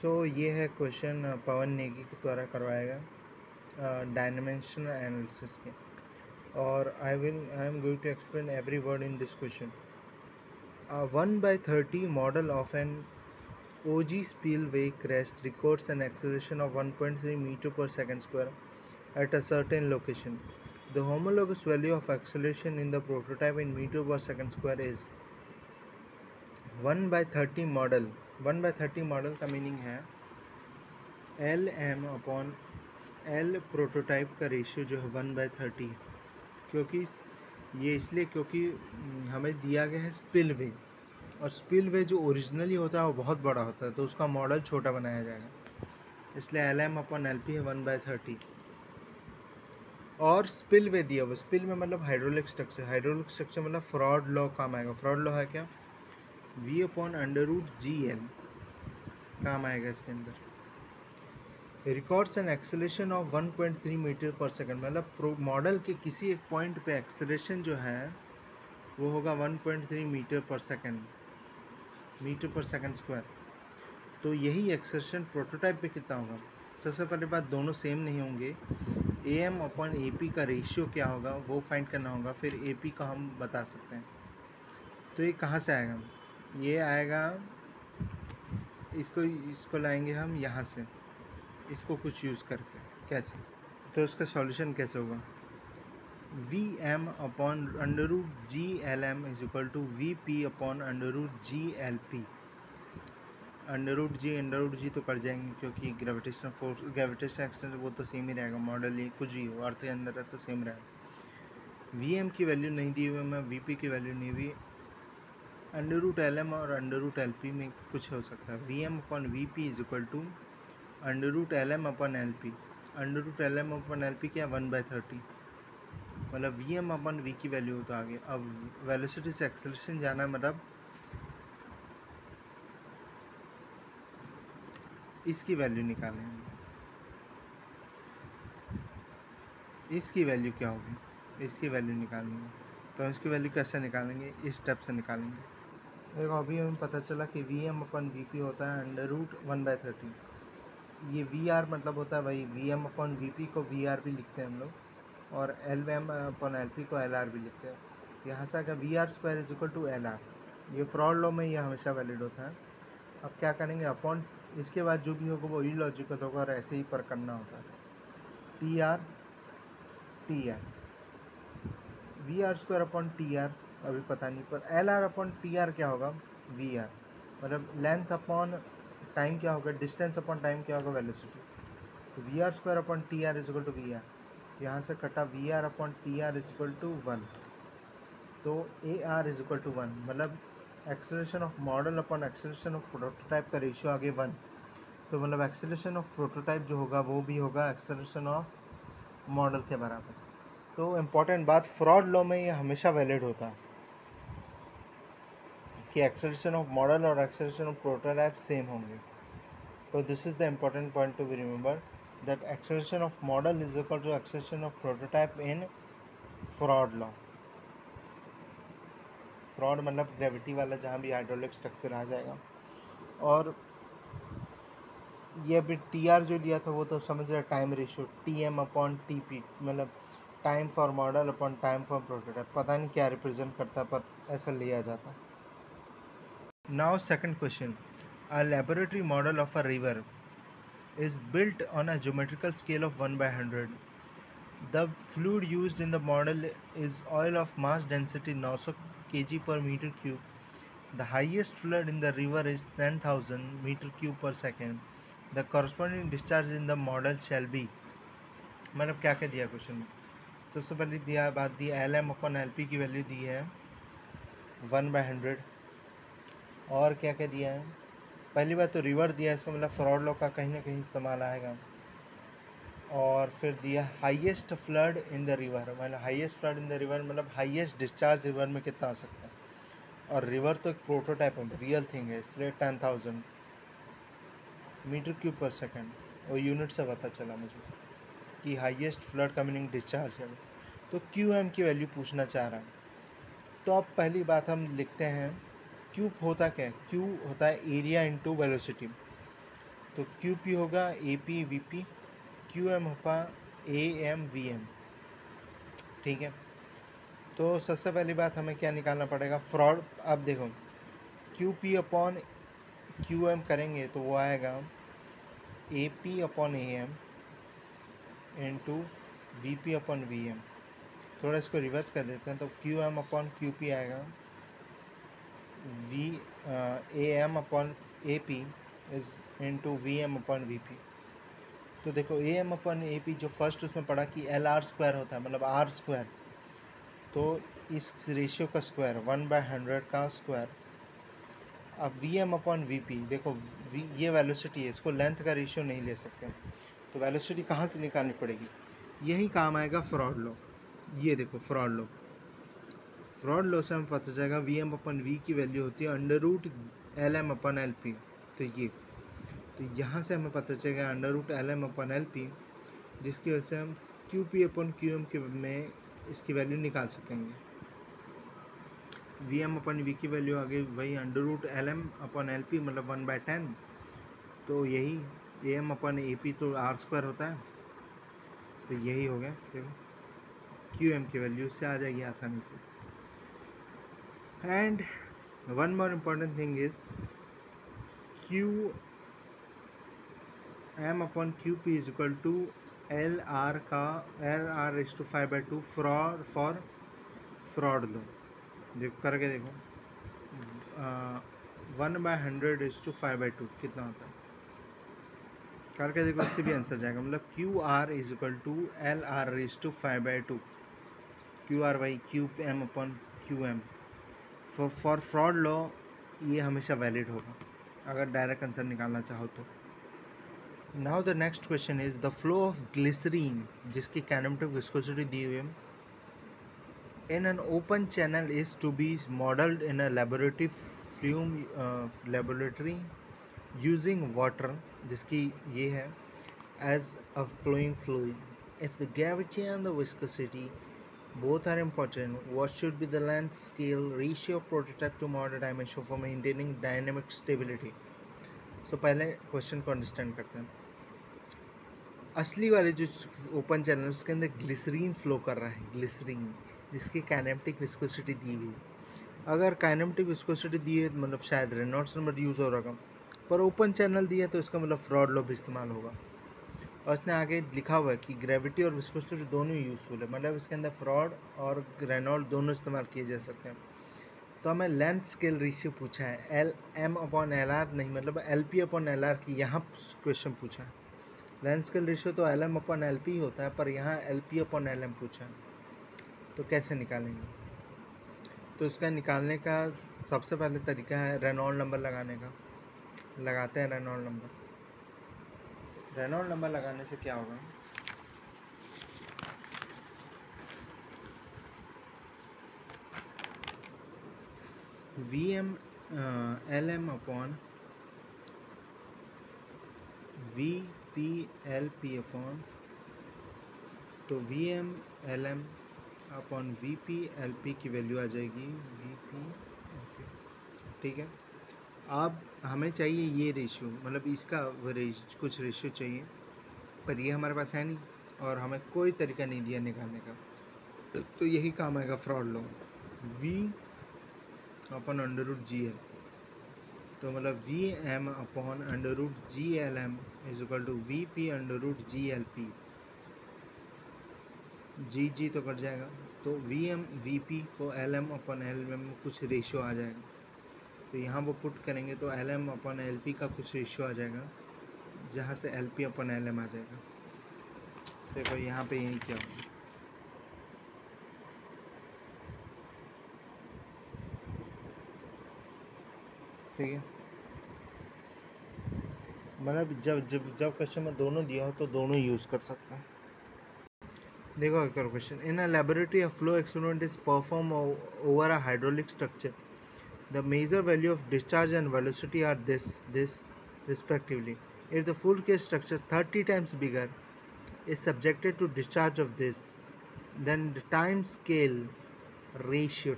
ये है क्वेश्चन पवन नेगी के द्वारा करवाया गया डायमेंशनल एनालिसिस के, और I am going to explain every word in this question. 1/30 model of an OG spillway crash records an acceleration of 1.3 meter per second square at a certain location. The homologous value of acceleration in the prototype in meter per second square is 1/30 model. 1/30 model का meaning है LM upon L prototype का ratio जो है 1/30. क्योंकि ये इसलिए क्योंकि हमें दिया गया है स्पिलवे, और स्पिलवे जो ओरिजिनली होता है वो बहुत बड़ा होता है, तो उसका मॉडल छोटा बनाया जाएगा, इसलिए LM अपॉन LP है 1/30. और स्पिलवे दिया हुआ, स्पिलवे मतलब हाइड्रोलिक स्ट्रक्चर, हाइड्रोलिक स्ट्रक्चर मतलब फ्रॉड लॉ काम आएगा. फ्रॉड लॉ है क्या? V अपॉन √GL काम आएगा इसके अंदर. Records an acceleration of 1.3 meter पर सेकंड, मतलब मॉडल के किसी एक पॉइंट पे एक्सेलेरेशन जो है वो होगा 1.3 मीटर पर सेकंड, मीटर पर सेकंड स्क्वायर. तो यही एक्सेलेरेशन प्रोटोटाइप पे कितना होगा? सबसे पहले बात, दोनों सेम नहीं होंगे. AM अपॉन AP का रेशियो क्या होगा वो फाइंड करना होगा, फिर AP का हम बता सकते हैं. तो ये कहाँ से आएगा? ये आएगा, इसको लाएंगे हम यहाँ से, इसको कुछ यूज़ करके. कैसे? तो उसका सॉल्यूशन कैसे होगा? VM upon √GLM is equal to VP upon √GLP. √G तो कर जाएंगे क्योंकि ग्रेविटेशनल फोर्स, ग्रेविटेशनल एक्सेलरेशन वो तो सेम ही रहेगा. मॉडल ही कुछ भी हो, अर्थ के अंदर है तो सेम रहेगा. VM की वैल्यू नहीं दी हुई, मैं VP की वैल्यू नहीं हुई. √LM और √LP में कुछ हो सकता है. VM upon VP is equal to √LM upon LP. √LM upon LP क्या? 1/30. मतलब VM अपॉन V की वैल्यू हो तो आगे. अब वेलोसिटी से एक्सेलरेशन जाना है, मतलब इसकी वैल्यू निकालेंगे. इसकी वैल्यू क्या होगी? इसकी वैल्यू निकालनी है, तो इसकी वैल्यू कैसे निकालेंगे? इस स्टेप से निकालेंगे. देखो अभी हमें पता चला कि VM अपॉन VP होता है √1/30. ये VR मतलब होता है वही VM अपॉन VP को VR भी लिखते हैं हम लोग, और LM अपॉन LP को LR भी लिखते हैं. तो यहाँ से अगर VR² is equal to LR, ये फ्रॉड लॉ में ये हमेशा वैलिड होता है. अब क्या करेंगे? अपॉन इसके बाद जो भी होगा वो इलॉजिकल होगा और ऐसे ही पर करना होता है. TR VR² अपॉन TR अभी पता नहीं, पर LR अपॉन TR क्या होगा? VR मतलब लेंथ अपॉन टाइम क्या होगा? डिस्टेंस अपॉन टाइम क्या होगा? वेलोसिटी. तो VR² upon TR is equal to VR. यहाँ से कटा VR upon TR is equal to 1. तो AR इज इक्वल टू 1, मतलब acceleration of model upon acceleration of prototype का रेशियो आगे 1. तो मतलब एक्सेलरेशन ऑफ प्रोटोटाइप जो होगा वो भी होगा एक्सेलरेशन ऑफ मॉडल के बराबर. तो इम्पॉर्टेंट बात, फ्रॉड लॉ में ये हमेशा वैलिड होता है कि एक्सेलरेशन ऑफ मॉडल और एक्सेलरेशन ऑफ प्रोटोटाइप सेम होंगे. तो this is the important point to be remember, that acceleration of model is equal to acceleration of prototype in Froude law. Froude मतलब ग्रेविटी वाला, जहाँ भी हाइड्रोलिक स्ट्रक्चर आ जाएगा. और ये अभी TR जो लिया था वो तो समझ रहे time ratio, TM upon TP मतलब time for model upon time for prototype. पता नहीं क्या रिप्रेजेंट करता है, पर ऐसा लिया जाता है. Now second question. A laboratory model of a river is built on a geometrical scale of 1/100. The fluid used in the model is oil of mass density 900 kg per meter cube. The highest flood in the river is 10,000 meter cube per second. The corresponding discharge in the model shall be. मतलब क्या क्या दिया question में? सबसे पहले दिया बात दी LM upon LP की वैल्यू दी है 1/100. और क्या क्या दिया है? पहली बात तो रिवर दिया है, इसका मतलब फ्रॉड लॉ का कहीं ना कहीं इस्तेमाल आएगा. और फिर दिया highest flood in the river, मतलब highest flood in the river मतलब हाईएस्ट डिस्चार्ज रिवर में कितना हो सकता है. और रिवर तो एक प्रोटोटाइप है, रियल थिंग है, इसलिए 10,000 मीटर क्यूब पर सेकेंड. और यूनिट से पता चला मुझे कि हाईएस्ट फ्लड का मीनिंग डिस्चार्ज है. तो QM की वैल्यू पूछना चाह रहा है. तो अब पहली बात हम लिखते हैं, क्यूब होता क्या है? Q होता है एरिया इंटू वेलोसिटी. तो क्यू पी होगा A P V P, Q M होगा ए एम वी एम। ठीक है, तो सबसे पहली बात हमें क्या निकालना पड़ेगा, फ्रॉड। अब देखो Q P upon Q M करेंगे तो वो आएगा A P upon A M into V P upon V M. थोड़ा इसको रिवर्स कर देते हैं, तो Q M upon Q P आएगा V A M upon A P is into V M upon V P. तो देखो A M upon A P जो फर्स्ट उसमें पढ़ा कि एल आर स्क्वायर होता है, मतलब आर स्क्वायर, तो इस रेशियो का स्क्वायर 1/100 का स्क्वायर। अब V M upon V P, देखो ये वेलोसिटी है, इसको लेंथ का रेशियो नहीं ले सकते, तो वेलोसिटी कहाँ से निकालनी पड़ेगी, यही काम आएगा फ्रॉड लॉ। ये देखो फ्रॉड लॉ से हमें पता चलेगा वी एम अपन वी की वैल्यू होती है under root L M upon L P. तो यहाँ से हमें पता चलेगा under root L M upon L P, जिसकी वजह से हम Q P upon Q M के में इसकी वैल्यू निकाल सकेंगे। वी एम अपन वी की वैल्यू आ गई वही under root L M upon L P, मतलब 1/10। तो यही A M upon A P तो आर स्क्वायर होता है, तो यही हो गया। देखो क्यू एम की वैल्यू इससे आ जाएगी आसानी से। And one more important thing is Q M upon Q P is equal to L R का L/5/2 फॉर फ्रॉड लो। देखो करके देखो 1/100 कितना होता है, करके देखो, इससे भी आंसर जाएगा। मतलब Q R is equal to L/5/2, Q R Y Q M upon Q M. For Froude law ये हमेशा वैलिड होगा अगर डायरेक्ट आंसर निकालना चाहो तो। Now the next question is the flow of glycerine, जिसकी काइनेमेटिक विस्कोसिटी दी हुई है, in an open channel is to be modeled in a laboratory using water, जिसकी ये है, as a flowing fluid. If the gravity and the viscosity both are important, what should be the length, scale, ratio of prototype to model dimension for maintaining dynamic stability? So पहले question को understand करते हैं। असली वाले जो open channel उसके अंदर glycerine flow कर रहा है, ग्लिसरीन जिसकी काइनेमेटिक विस्कोसिटी दी हुई। अगर काइनेमेटिक विस्कोसिटी दी है मतलब शायद रेनॉल्ड्स नंबर यूज़ हो रहा, पर ओपन चैनल दिया तो इसका मतलब फ्रॉड लॉ भी इस्तेमाल होगा। और इसने आगे लिखा हुआ है कि ग्रेविटी और विस्कोसिटी दोनों यूज़फुल है, मतलब इसके अंदर फ्रॉड और रेनॉल्ड दोनों इस्तेमाल किए जा सकते हैं। तो हमें लेंथ स्केल रेशियो पूछा है, L M upon L R नहीं, मतलब L P upon L R की यहाँ क्वेश्चन पूछा है। लेंथ स्केल रेशियो तो L M upon L P होता है, पर यहाँ L P upon L M पूछा है, तो कैसे निकालेंगे। तो इसका निकालने का सबसे पहले तरीका है रेनॉल्ड नंबर लगाने का। लगाते हैं रेनॉल्ड नंबर। रेनॉल्ड नंबर लगाने से क्या होगा, V M L M upon V P L P upon, तो V M L M upon V P L P की वैल्यू आ जाएगी वी पी एल पी। ठीक है, अब हमें चाहिए ये रेशियो, मतलब इसका कुछ रेशियो चाहिए, पर ये हमारे पास है नहीं और हमें कोई तरीका नहीं दिया निकालने का, तो यही काम आएगा Froude law. V upon under root G L, तो मतलब V M upon under root G L M is equal to V P under root G L P. G तो कट जाएगा, तो वी एम वी पी को L M upon L M में कुछ ratio आ जाएगा, तो यहाँ वो पुट करेंगे तो L M upon L P का कुछ रेशियो आ जाएगा, जहाँ से L P upon L M आ जाएगा। देखो यहाँ पे यही क्या होगा, ठीक है, मतलब जब क्वेश्चन में दोनों दिया हो तो दोनों यूज़ कर सकते हैं। देखो करो question, in a laboratory a flow experiment is perform over a hydraulic structure, the measure value of discharge and velocity are this respectively. If the full case structure 30 times bigger is subjected to discharge of this, then the time scale ratio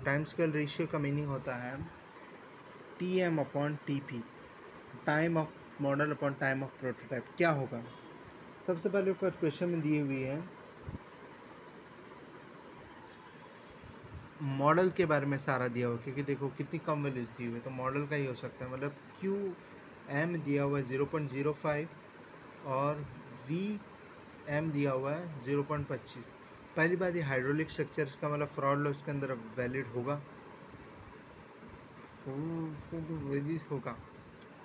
का meaning होता है TM upon TP, time of model upon time of prototype क्या होगा। सबसे पहले question में दी हुई है मॉडल के बारे में सारा दिया हुआ, क्योंकि देखो कितनी कम वैल्यूज दी हुई है तो मॉडल का ही हो सकता है। मतलब क्यू एम दिया हुआ है 0.05 और वी एम दिया हुआ है 0.25। पहली बात ये हाइड्रोलिक स्ट्रक्चर, इसका मतलब फ्रॉड लॉ इसके अंदर वैलिड होगा, तो वैलिड होगा।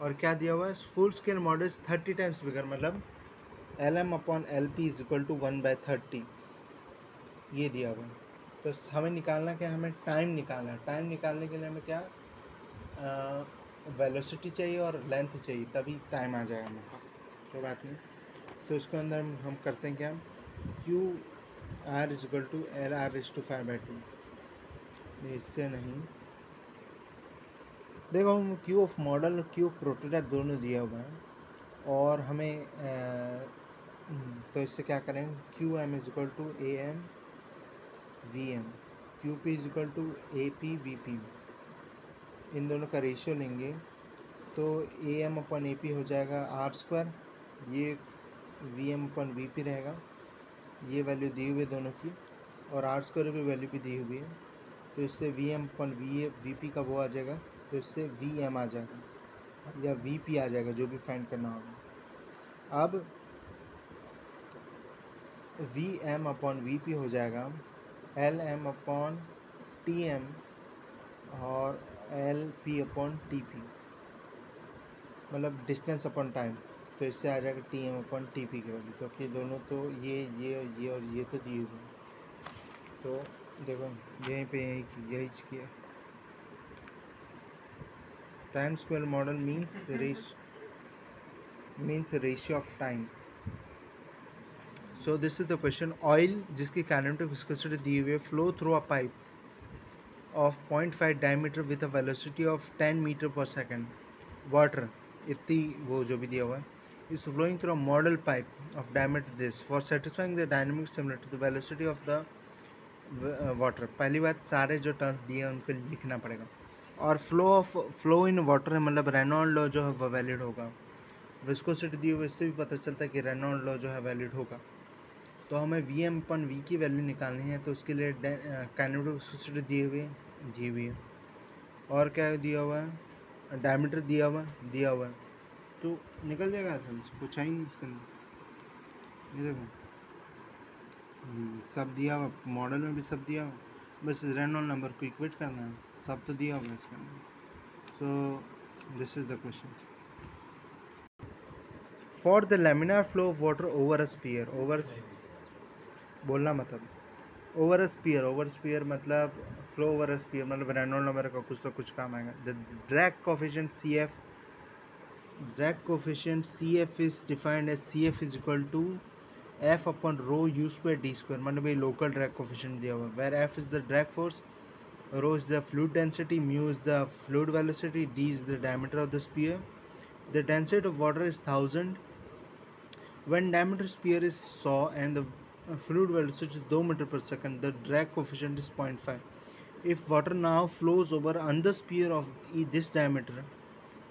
और क्या दिया हुआ है, full scale models 30 times bigger, मतलब L M upon L P is equal to 1/30 ये दिया हुआ है। तो हमें निकालना क्या है, हमें टाइम निकालना है। टाइम निकालने के लिए हमें क्या वेलोसिटी चाहिए और लेंथ चाहिए, तभी टाइम आ जाएगा हमारे पास, कोई बात नहीं। तो इसके अंदर हम करते हैं क्या, Q R is equal to L R is to 5/2। इससे नहीं, देखो हम क्यू ऑफ मॉडल और क्यू ऑफ प्रोटोटाइप दोनों दिया हुआ है और हमें तो इससे क्या करें, Q M is equal to A M V M, Q P is equal to A P V P, इन दोनों का रेशियो लेंगे तो ए एम अपन ए पी हो जाएगा आर स्क्वायर, ये V M upon V P रहेगा, ये वैल्यू दी हुई है दोनों की, और आर स्क्वायर की वैल्यू भी दी हुई है। तो इससे V M upon V P का वो आ जाएगा, तो इससे वी एम आ जाएगा या वी पी आ जाएगा, जो भी फाइंड करना होगा। अब V M upon V P हो जाएगा L M upon T M और L P upon T P, मतलब डिस्टेंस अपॉन टाइम। तो इससे आ जाएगा T M upon T P की वैल्यू, क्योंकि दोनों तो ये और ये तो दिए हुए हैं। तो देखो यहीं पे यही किया, time square model means ratio of time. So this is the question. Oil जिसकी काइनेटिक विस्कोसिटी दी हुई है, flow through a pipe of 0.5 diameter with a velocity of 10 meter per second. Water इतनी वो जो भी दिया हुआ है is flowing through a model pipe of diameter this for satisfying the dynamic similar to the velocity of the water. पहली बात सारे जो टर्म्स दिए हैं उनको लिखना पड़ेगा, और फ्लो इन वाटर है, मतलब रेनॉल्ड लॉ जो है वो वैलिड होगा। विस्कोसिटी दी हुई इससे भी पता चलता है कि रेनॉल्ड लॉ जो है वैलिड होगा। तो हमें वी एम अपन वी की वैल्यू निकालनी है, तो उसके लिए काइनेटिक विस्कोसिटी दी हुई है और क्या दिया हुआ है, डायमीटर दिया हुआ है, तो निकल जाएगा आसान से, कुछ ही नहीं इसके अंदर। ये देखो सब दिया हुआ, मॉडल में भी सब दिया हुआ, बस रेनॉल्ड नंबर को इक्वेट करना है, सब तो दिया हुआ है इसके अंदर। So this is the question. For the laminar flow of water over a sphere, over बोलना मतलब ओवर स्पीयर मतलब फ्लो ओवर स्पीयर, मतलब रेनॉल्ड नंबर का कुछ तो कुछ काम आएगा। The drag coefficient C F is defined as C F is equal to F upon rho U square D square, मतलब ये लोकल ड्रैग कोफिशिएंट दिया हुआ है। Where F is the drag force, row is the fluid density, mu is the fluid velocity, D is the diameter of the sphere. The density of water is 1000 when diameter sphere is 100 and the fluid velocity is 2 meter per second, the drag coefficient is 0.5. If water now flows over under sphere of this diameter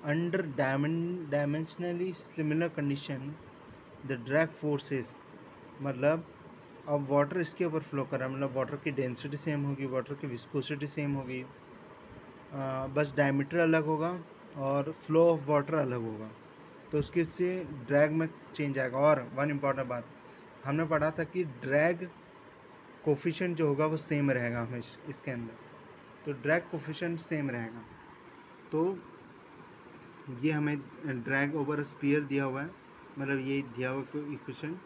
under dimensionally similar condition, the drag force is, मतलब अब water इसके ऊपर flow कर रहा है, मतलब water की density same होगी, वाटर की विस्कोसिटी सेम होगी, बस डायमीटर अलग होगा और फ्लो ऑफ वाटर अलग होगा, तो उसके से ड्रैग में चेंज आएगा। और वन इम्पॉर्टेंट बात, हमने पढ़ा था कि ड्रैग कोफिशिएंट जो होगा वो सेम रहेगा हमेशा इसके अंदर, तो ड्रैग कोफिशिएंट सेम रहेगा। तो ये हमें ड्रैग ओवर स्पीयर दिया हुआ है, मतलब ये दिया हुआ equation.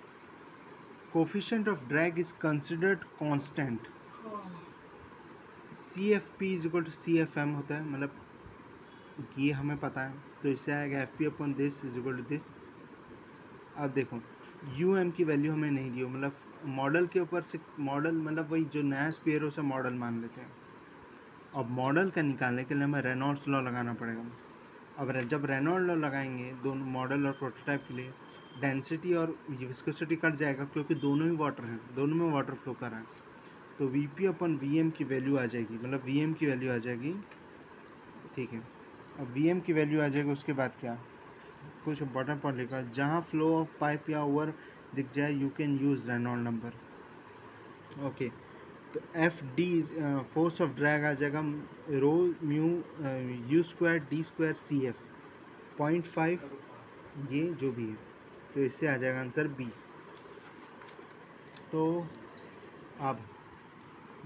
Coefficient of drag is considered constant, C F P is equal to C F M होता है, मतलब ये हमें पता है, तो इससे आएगा F P upon this is equal to this. अब देखो यू एम की वैल्यू हमें नहीं दी हो, मतलब मॉडल के ऊपर से मॉडल, मतलब वही जो नया स्पीयर हो उसे मॉडल मान लेते हैं। अब मॉडल का निकालने के लिए हमें रेनॉल्ड्स लॉ लगाना पड़ेगा। अब जब रेनॉल्ड लॉ लगाएंगे दोनों मॉडल और प्रोटोटाइप के लिए, डेंसिटी और विस्कोसिटी कट जाएगा, क्योंकि दोनों ही वाटर हैं, दोनों में वाटर फ्लो कर रहा है, तो V P upon V M की वैल्यू आ जाएगी, मतलब वी एम की वैल्यू आ जाएगी, ठीक है। अब वी एम की वैल्यू आ जाएगी, उसके बाद क्या, कुछ इंपॉर्टेंट पॉइंट लिखा, जहाँ फ्लो ऑफ पाइप या ओवर दिख जाए you can use Reynold number. Okay, तो F D force of drag आ जाएगा rho mu U square D square C F 0.5, ये जो भी है, तो इससे आ जाएगा आंसर 20। तो अब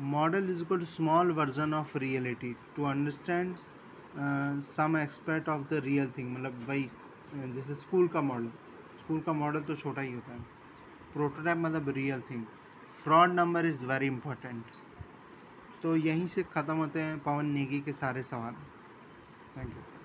model is equal to small version of reality to understand some aspect of the real thing, मतलब वही जैसे स्कूल का मॉडल तो छोटा ही होता है, प्रोटोटाइप मतलब real thing, fraud number is very important. तो यहीं से ख़त्म होते हैं पवन नेगी के सारे सवाल। Thank you.